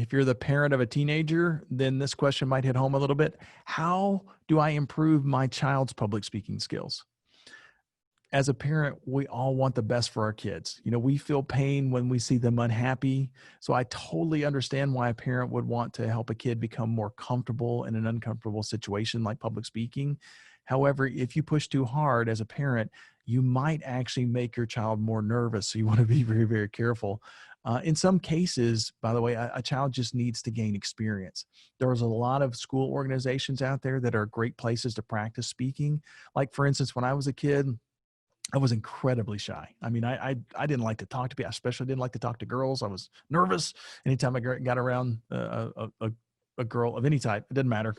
if you're the parent of a teenager, then this question might hit home a little bit. How do I improve my child's public speaking skills? As a parent, we all want the best for our kids. We feel pain when we see them unhappy. So I totally understand why a parent would want to help a kid become more comfortable in an uncomfortable situation like public speaking. However, if you push too hard as a parent, you might actually make your child more nervous. So you want to be very, very careful. In some cases, by the way, a child just needs to gain experience. There's a lot of school organizations out there that are great places to practice speaking. Like, for instance, when I was a kid, I was incredibly shy. I mean, I didn't like to talk to people. I especially didn't like to talk to girls. I was nervous anytime I got around a girl of any type. It didn't matter.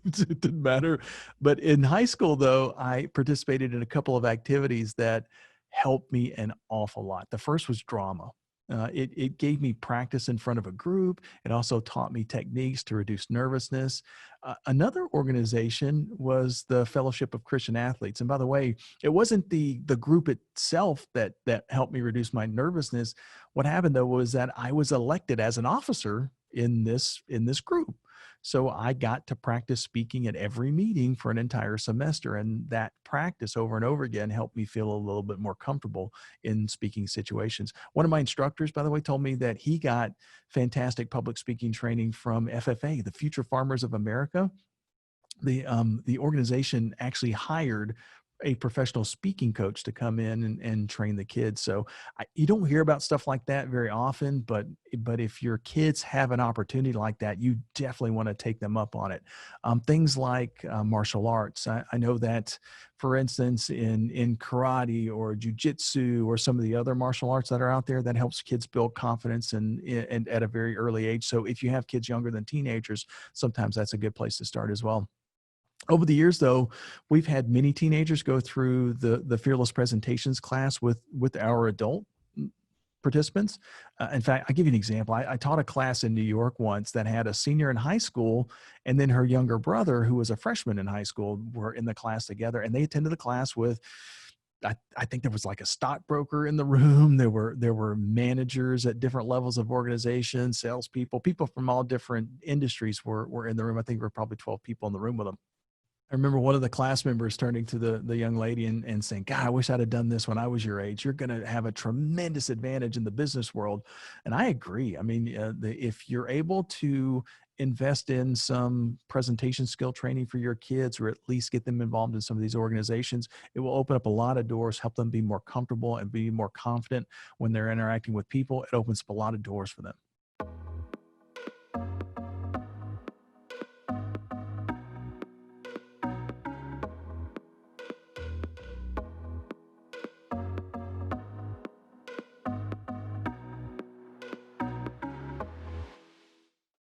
It didn't matter. But in high school, though, I participated in a couple of activities that helped me an awful lot. The first was drama. It gave me practice in front of a group. It also taught me techniques to reduce nervousness. Another organization was the Fellowship of Christian Athletes. And by the way, it wasn't the group itself that helped me reduce my nervousness. What happened though was that I was elected as an officer in this group. So I got to practice speaking at every meeting for an entire semester. And that practice over and over again helped me feel a little bit more comfortable in speaking situations. One of my instructors, by the way, told me that he got fantastic public speaking training from FFA, the Future Farmers of America. The organization actually hired a professional speaking coach to come in and train the kids. So you don't hear about stuff like that very often, but if your kids have an opportunity like that, you definitely want to take them up on it. Things like martial arts. I know that, for instance, in karate or jujitsu or some of the other martial arts that are out there, that helps kids build confidence and at a very early age. So if you have kids younger than teenagers, sometimes that's a good place to start as well. Over the years, though, we've had many teenagers go through the Fearless Presentations class with our adult participants. In fact, I'll give you an example. I taught a class in New York once that had a senior in high school, and then her younger brother, who was a freshman in high school, were in the class together, and they attended the class with, I think there was like a stockbroker in the room. There were managers at different levels of organization, salespeople, people from all different industries were in the room. I think there were probably 12 people in the room with them. I remember one of the class members turning to the young lady and saying, God, I wish I'd have done this when I was your age. You're going to have a tremendous advantage in the business world. And I agree. I mean, if you're able to invest in some presentation skill training for your kids, or at least get them involved in some of these organizations, it will open up a lot of doors, help them be more comfortable and be more confident when they're interacting with people. It opens up a lot of doors for them.